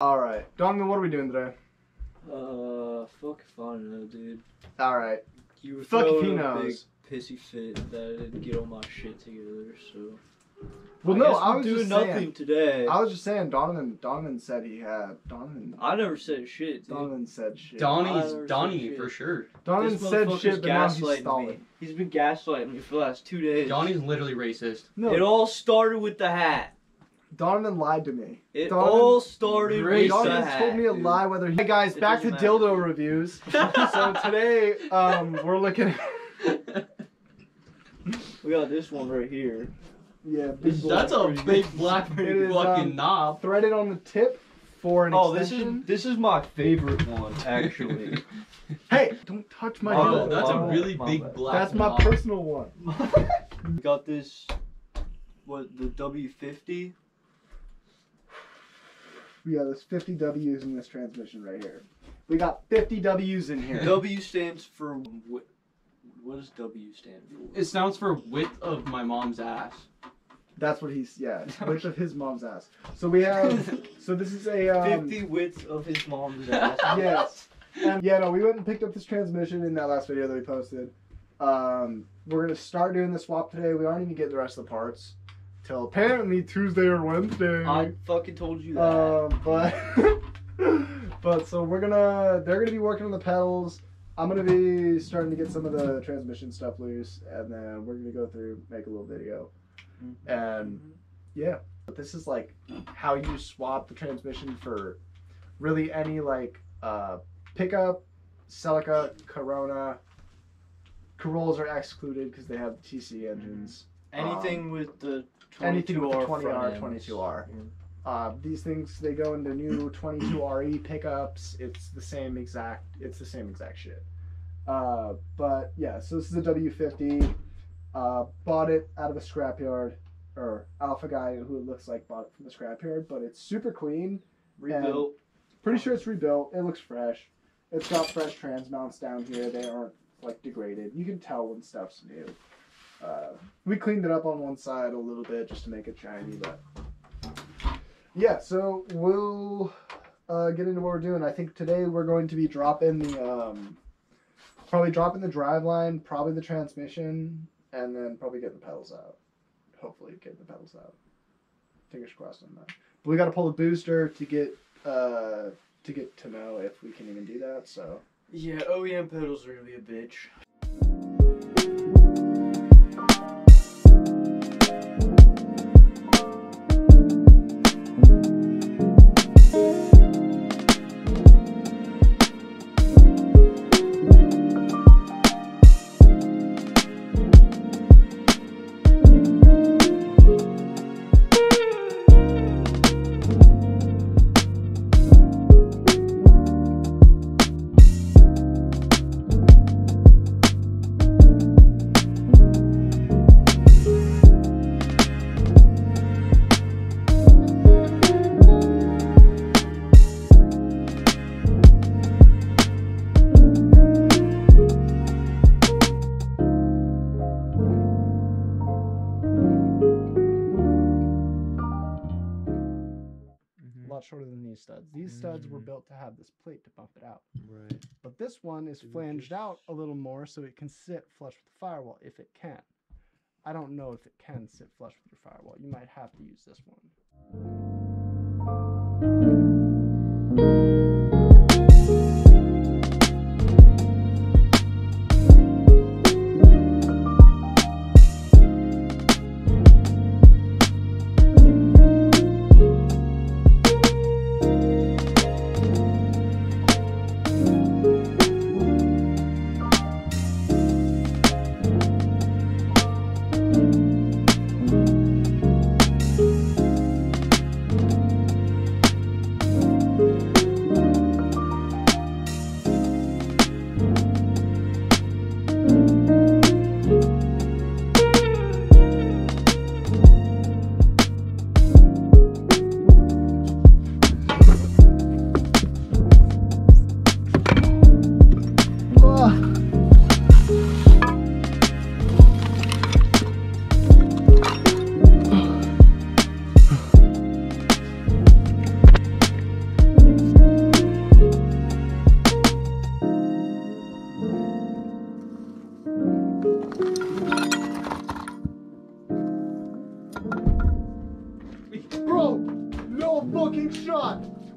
Alright, Donovan, what are we doing today? Fuck if I know, dude. Alright. You were Fuck if he throwing a big knows. pissy fit that I didn't get all my shit together, so... Well, I no, guess I we're was doing just nothing saying. today. I was just saying, Donovan said he had. I never said shit, dude. Donovan said shit. Donny for sure. Donovan This said motherfucker's shit, but now he's gaslighting stalling. me. He's been gaslighting me for the last 2 days. Donny's literally racist. No, It all started with the hat. Donovan lied to me. It Donovan- all started with the Donovan hat. told me a dude. lie whether he... Hey guys, It back to doesn't dildo matter. reviews. So today, we're looking at... We got this one right here. Yeah, big That's a big black It is, fucking knob. threaded on the tip for an extension. This is my favorite one, actually. Hey, don't touch my Oh, dildo. That's a my really bad. big black That's my knob. personal one. Got this, the W50. We got this 50 W's in this transmission right here. We got 50 W's in here. W stands for, what does W stand for? It stands for width of my mom's ass. That's what he's, yeah, width of his mom's ass. So we have, so this is a, 50 widths of his mom's ass. yes. And yeah, no, we went and picked up this transmission in that last video that we posted. We're going to start doing the swap today. We aren't even getting the rest of the parts till apparently Tuesday or Wednesday. I fucking told you that. But so they're gonna be working on the pedals. I'm gonna be starting to get some of the transmission stuff loose, and then we're gonna go through, make a little video. And yeah, but this is like how you swap the transmission for really any like pickup, Celica, Corona. Corollas are excluded because they have the TC engines. Anything with the 22R Anything with the 20R, front ends. 22R. These things, they go into new 22RE pickups. It's the same exact shit. But yeah, so this is a W50. Bought it out of a scrapyard, or Alpha guy who it looks like bought it from the scrapyard, but it's super clean. Rebuilt. Pretty sure it's rebuilt. It looks fresh. It's got fresh trans mounts down here. They aren't like degraded. You can tell when stuff's new. We cleaned it up on one side a little bit just to make it shiny, but yeah, so we'll get into what we're doing. I think today we're going to be dropping the probably dropping the driveline, probably the transmission, and then probably getting the pedals out. Hopefully getting the pedals out. Fingers crossed on that. But we got to pull the booster to get to know if we can even do that. So Yeah, OEM pedals are gonna be a bitch. shorter than these studs. These studs were built to have this plate to bump it out. Right. But this one is flanged out a little more so it can sit flush with the firewall if it can. I don't know if it can sit flush with your firewall. You might have to use this one.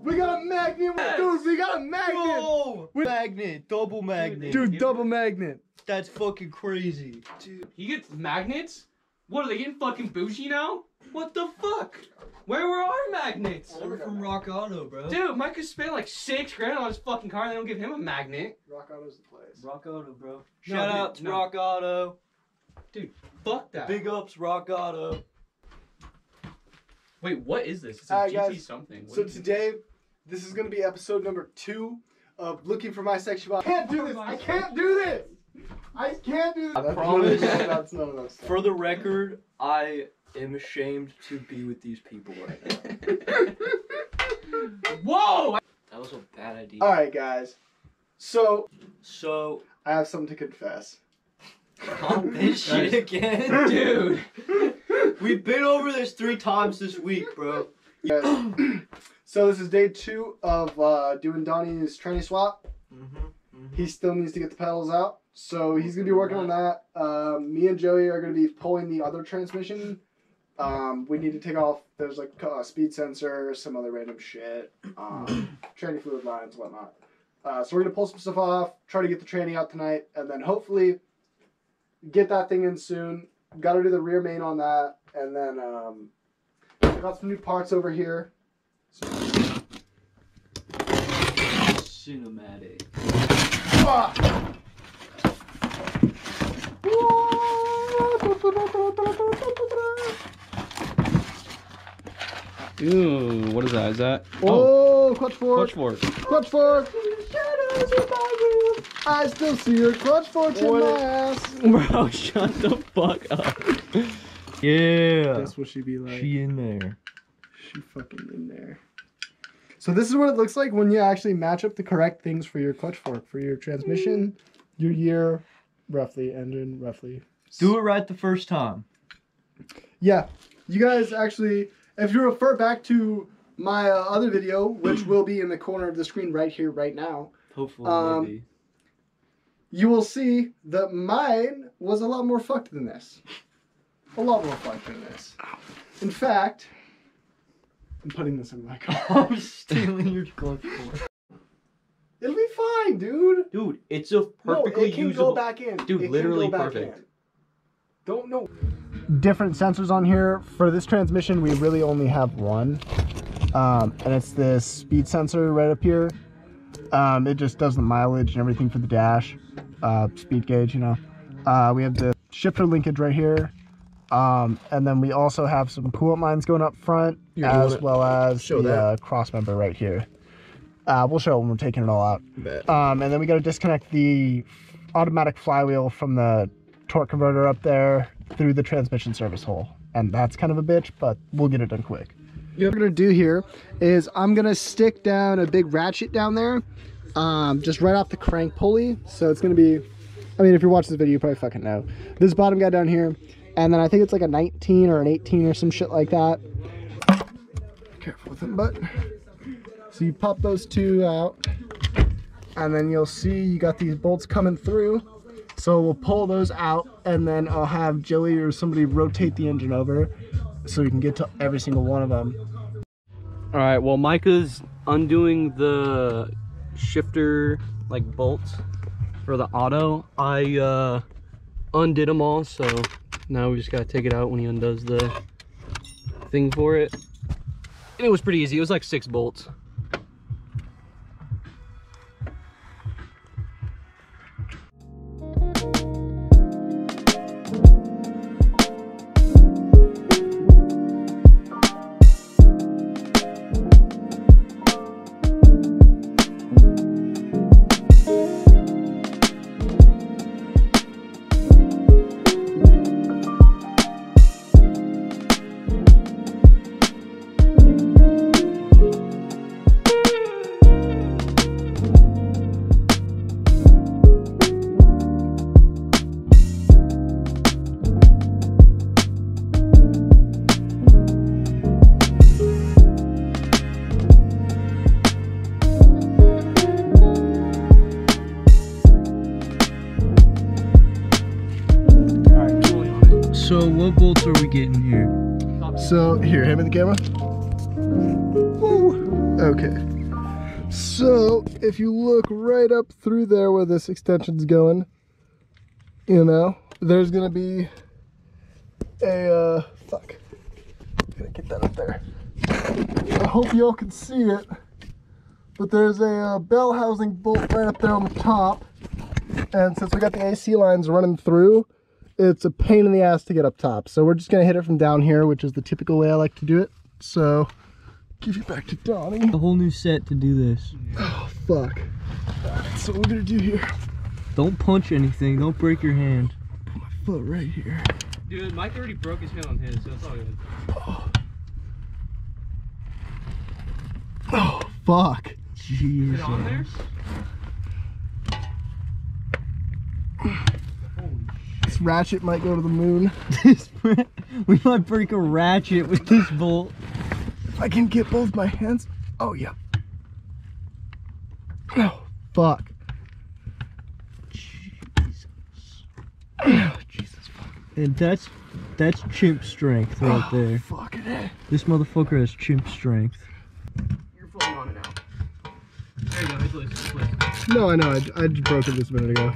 We got a magnet, dude. We got a magnet. No! Magnet, double magnet. Dude, double magnet. That's fucking crazy. Dude, he gets magnets? What, are they getting fucking bougie now? What the fuck? Where were our magnets? We're from Rock Auto, bro. Dude, Micah spent like $6 grand on his fucking car and they don't give him a magnet. Rock Auto's the place. Rock Auto, bro. No, Shout dude, out to no. Rock Auto. Fuck that. Big ups, Rock Auto. Wait, what is this? It's a Alright, GT guys. something. What So is it? today, this is gonna be episode number 2 of looking for my sexuality. I can't do this. I can't do this. I can't do this. Promise. That's none of those stuff. For the record, I am ashamed to be with these people right now. Whoa! That was a bad idea. All right, guys. So So, I have something to confess. on this shit again? Dude. We've been over this 3 times this week, bro. So this is day 2 of doing Donnie's tranny swap. He still needs to get the pedals out, so he's gonna be working on that. Me and Joey are gonna be pulling the other transmission. We need to take off. There's like a speed sensor, some other random shit, tranny fluid lines, whatnot. So we're gonna pull some stuff off, try to get the tranny out tonight, and then hopefully get that thing in soon. Got to do the rear main on that, and then I got some new parts over here. Cinematic. Ooh, what is that? Is that? Oh, clutch fork. fork. Clutch fork. I still see your clutch fork in my ass. Bro, shut the fuck up. Yeah. That's what she be like. She in there. She fucking in there. So this is what it looks like when you actually match up the correct things for your clutch fork, for your transmission, your gear, roughly, engine, roughly. Do it right the first time. Yeah, you guys actually, if you refer back to my other video, which will be in the corner of the screen right here, right now, Hopefully, maybe. you will see that mine was a lot more fucked than this. A lot more fucked than this. In fact, I'm putting this in my car. I'm stealing your clutch fork. It'll be fine, dude. Dude, it's a perfectly No, it can usable. go back in. Dude, It can literally go back perfect. in. Don't know. Different sensors on here. For this transmission, we really only have one. And it's this speed sensor right up here. It just does the mileage and everything for the dash. Speed gauge, you know. We have the shifter linkage right here. And then we also have some coolant lines going up front, as well as the cross member right here. We'll show it when we're taking it all out. And then we got to disconnect the automatic flywheel from the torque converter up there through the transmission service hole. And that's kind of a bitch, but we'll get it done quick. What I'm gonna do here is I'm gonna stick down a big ratchet down there, just right off the crank pulley. So it's gonna be, I mean, if you're watching this video, you probably fucking know. This bottom guy down here, and then I think it's like a 19 or an 18 or some shit like that. Careful with them, but. So you pop those two out, and then you'll see you got these bolts coming through. So we'll pull those out, and then I'll have Joey or somebody rotate the engine over so we can get to every single one of them. All right, well, Micah's undoing the shifter like bolts for the auto. I undid them all, so now we just gotta take it out when he undoes the thing for it. And it was pretty easy. It was like 6 bolts. So what bolts are we getting here? So here, hand me the camera. Woo. Okay. So if you look right up through there where this extension's going, you know, there's gonna be a fuck. Gotta get that up there. I hope y'all can see it, but there's a bell housing bolt right up there on the top, and since we got the AC lines running through, it's a pain in the ass to get up top. So we're just gonna hit it from down here, which is the typical way I like to do it. So give you back to Donnie. A whole new set to do this. Oh fuck. Alright, so what we're gonna do here, Don't punch anything, don't break your hand. put my foot right here. Dude, Mike already broke his hand on his, so it's all good. Oh fuck. Is Jesus. it on there? This ratchet might go to the moon. We might break a ratchet with this bolt. If I can get both my hands. Oh yeah. Oh fuck. Jesus. Oh, Jesus fuck. And that's chimp strength right there. Fucking A. This motherfucker has chimp strength. You're floating on it now. There you go, it's loose, it's loose. No, I know. I just broke it this minute ago.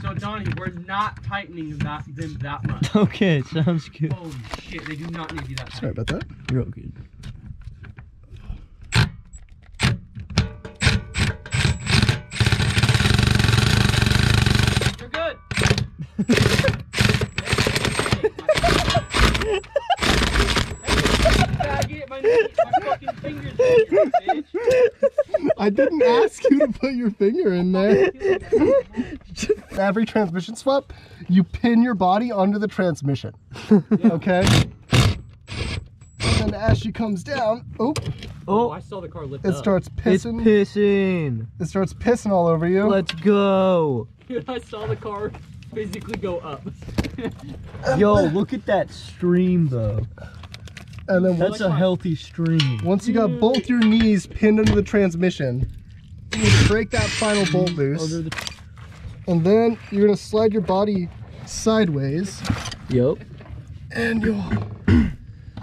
So Donnie, we're not tightening them that much. Okay, sounds good. Holy shit, they do not need to be that tight. Sorry about that. Real good. You're good. Faggot, my fucking fingers in here, bitch. I didn't ask you to put your finger in there. Every transmission swap, you pin your body under the transmission. Okay? And then as she comes down, Oh, Oh, I saw the car lift it up. starts it's pissing. pissing. It starts pissing all over you. Let's go. Dude, I saw the car physically go up. Yo, look at that stream though. And then That's a healthy stream. once you got both your knees pinned under the transmission, you break that final bolt loose. And then you're gonna slide your body sideways, Yup. and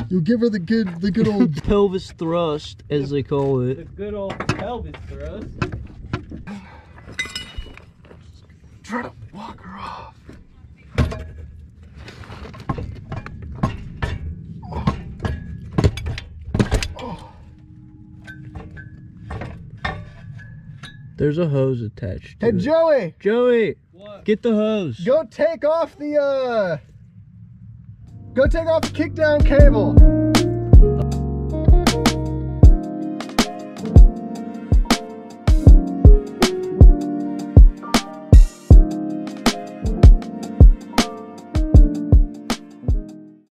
you'll give her the good old. Pelvis thrust, as they call The it. good old pelvis thrust. Try to walk her off. There's a hose attached to Hey it. Joey, Joey, What? get the hose. go take off the kickdown cable.